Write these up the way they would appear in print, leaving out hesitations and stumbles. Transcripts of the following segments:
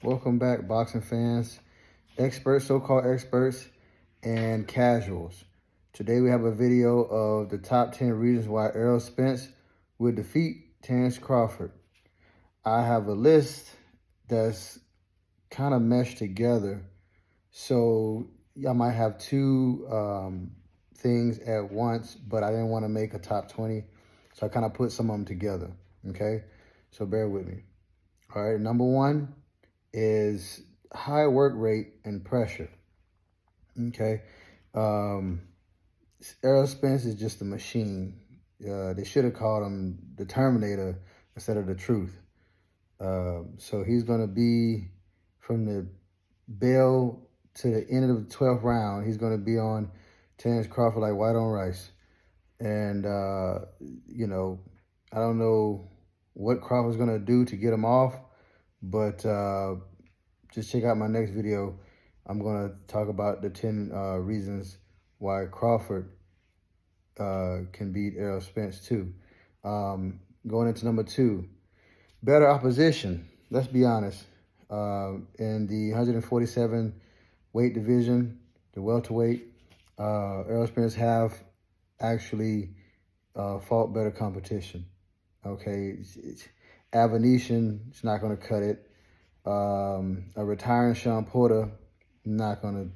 Welcome back, boxing fans, experts, so-called experts, and casuals. Today we have a video of the top 10 reasons why Errol Spence would defeat Terence Crawford. I have a list that's kind of meshed together, so I might have two things at once, but I didn't want to make a top 20, so I kind of put some of them together, okay? So bear with me. All right, number one is high work rate and pressure, okay? Errol Spence is just a machine. They should have called him the Terminator instead of the Truth. So he's going to be, from the bell to the end of the 12th round, he's going to be on Terence Crawford like white on rice. And, you know, I don't know what Crawford's going to do to get him off, but just check out my next video. I'm going to talk about the 10 reasons why Crawford can beat Errol Spence too. Going into number two, better opposition. Let's be honest. In the 147 weight division, the welterweight, Errol Spence have actually fought better competition. Okay, Avenetian is not going to cut it. A retiring Sean Porter, not going to,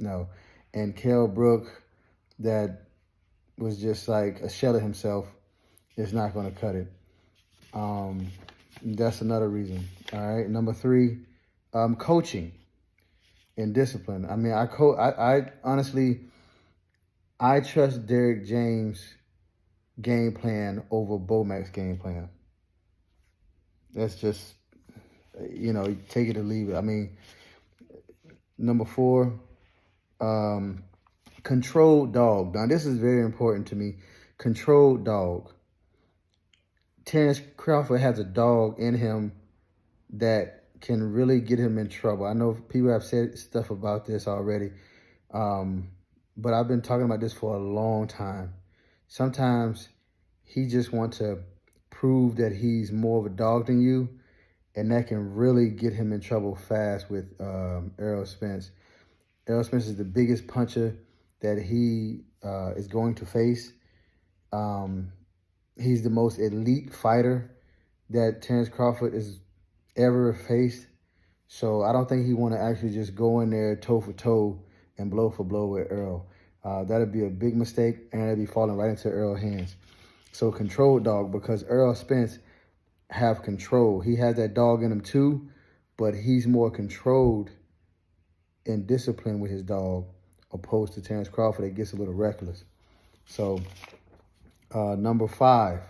no. And Kell Brook, that was just like a shell of himself, is not going to cut it. That's another reason. All right, number three, coaching and discipline. I mean, I honestly, I trust Derrick James' game plan over Bomac's game plan. That's just, you know, take it or leave it. I mean, number four, controlled dog. Now, this is very important to me. Controlled dog. Terence Crawford has a dog in him that can really get him in trouble. I know people have said stuff about this already, but I've been talking about this for a long time. Sometimes he just wants to prove that he's more of a dog than you, and that can really get him in trouble fast with Errol Spence. Errol Spence is the biggest puncher that he is going to face. He's the most elite fighter that Terence Crawford has ever faced. So I don't think he want to actually just go in there toe for toe and blow for blow with Errol. That'd be a big mistake, and it'd be falling right into Errol's hands. So controlled dog, because Errol Spence have control. He has that dog in him too, but he's more controlled and disciplined with his dog, opposed to Terence Crawford that gets a little reckless. So number five,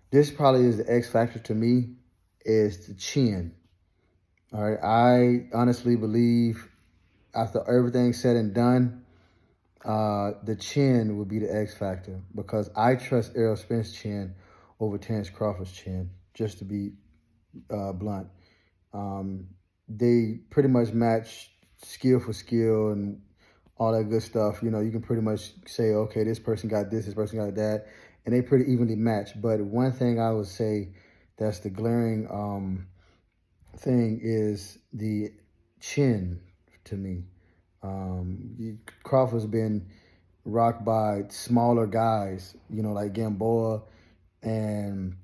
this probably is the X factor to me, is the chin. All right, I honestly believe after everything's said and done, the chin would be the X factor, because I trust Errol Spence's chin over Terence Crawford's chin, just to be blunt. They pretty much match skill for skill and all that good stuff. You know, you can pretty much say, okay, this person got this person got that, and they pretty evenly match. But one thing I would say that's the glaring thing is the chin to me. Crawford's been rocked by smaller guys, you know, like Gamboa and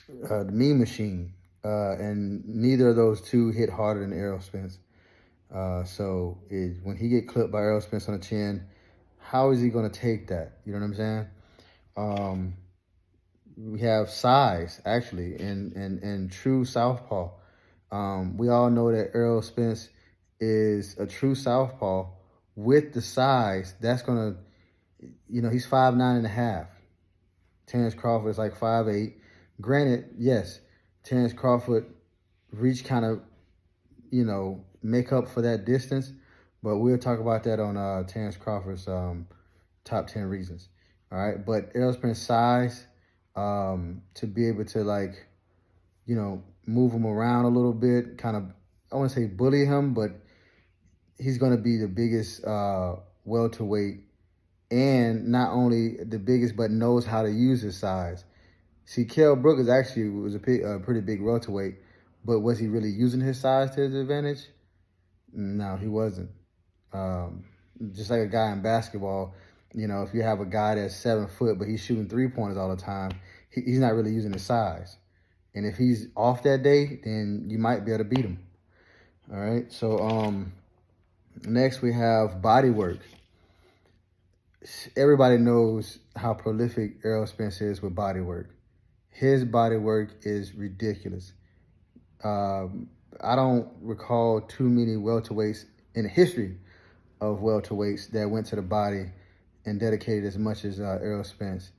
the Mean Machine. And neither of those two hit harder than Errol Spence. So when he get clipped by Errol Spence on the chin, how is he going to take that? You know what I'm saying? We have size, actually, and true southpaw. We all know that Errol Spence is a true southpaw with the size. That's going to, you know, he's 5'9.5". Terence Crawford is like 5'8". Granted, yes, Terence Crawford reach kind of, you know, make up for that distance, but we'll talk about that on Terence Crawford's top 10 reasons. All right, but Errol Spence's size, to be able to, like, you know, move him around a little bit, kind of, I wouldn't say bully him, but he's going to be the biggest welterweight, and not only the biggest, but knows how to use his size. See, Kell Brook was a pretty big welterweight, But was he really using his size to his advantage? No, he wasn't. Just like a guy in basketball, you know, if you have a guy that's 7 foot, but he's shooting 3-pointers all the time, he's not really using his size. And if he's off that day, then you might be able to beat him. All right. So next we have body work. Everybody knows how prolific Errol Spence is with body work. His body work is ridiculous. I don't recall too many welterweights in the history of welterweights that went to the body and dedicated as much as Errol Spence.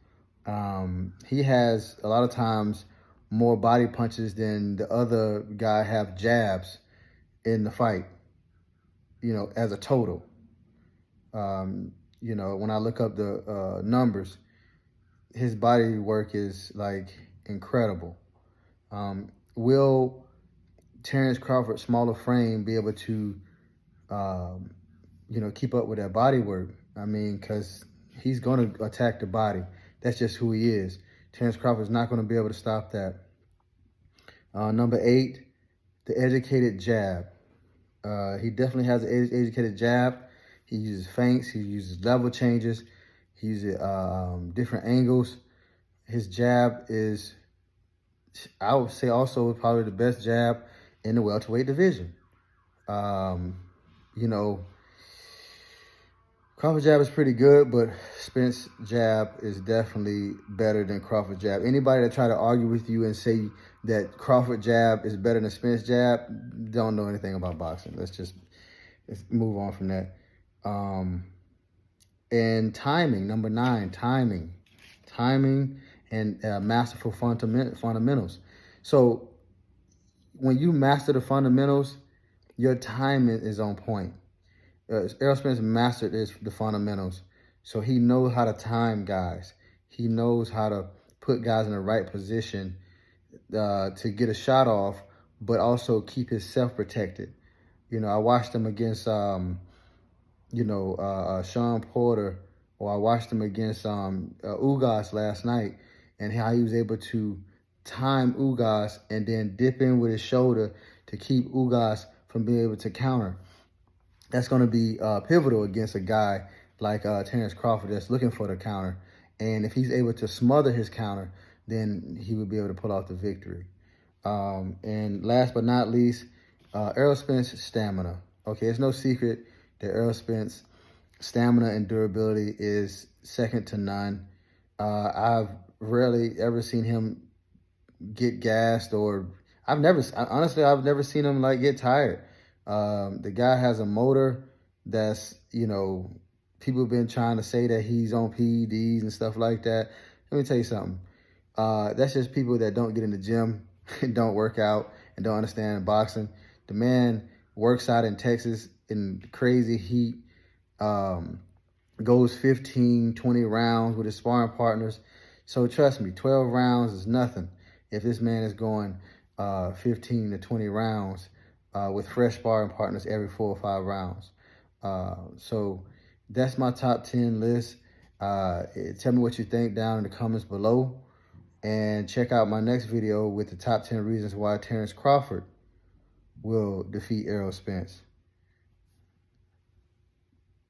He has a lot of times more body punches than the other guy have jabs in the fight, you know, as a total. You know, when I look up the numbers, his body work is like incredible. Will Terence Crawford's smaller frame be able to, you know, keep up with that body work? I mean, because he's going to attack the body. That's just who he is. Terence Crawford's not going to be able to stop that. Number 8, the educated jab. He definitely has an educated jab. He uses feints. He uses level changes. He uses different angles. His jab is, I would say, also probably the best jab in the welterweight division. You know, Crawford jab is pretty good, but Spence jab is definitely better than Crawford jab. Anybody that try to argue with you and say that Crawford jab is better than Spence jab don't know anything about boxing. Let's move on from that. And timing, number 9, timing and masterful fundamentals. So when you master the fundamentals, your timing is on point. Errol Spence mastered the fundamentals. So he knows how to time guys. He knows how to put guys in the right position to get a shot off, but also keep himself protected. You know, I watched him against, you know, Sean Porter, or I watched him against Ugas last night, and how he was able to time Ugas and then dip in with his shoulder to keep Ugas from being able to counter. That's going to be pivotal against a guy like Terence Crawford that's looking for the counter. And if he's able to smother his counter, then he would be able to pull off the victory. And last but not least, Errol Spence's stamina. Okay, it's no secret that Errol Spence stamina and durability is second to none. I've rarely ever seen him get gassed, or honestly, I've never seen him like get tired. The guy has a motor that's, you know, people have been trying to say that he's on PEDs and stuff like that. Let me tell you something. That's just people that don't get in the gym and don't work out and don't understand boxing. The man works out in Texas in crazy heat, goes 15, 20 rounds with his sparring partners. So trust me, 12 rounds is nothing if this man is going 15 to 20 rounds with fresh sparring partners every 4 or 5 rounds. So that's my top 10 list. Tell me what you think down in the comments below. And check out my next video with the top 10 reasons why Terence Crawford will defeat Errol Spence.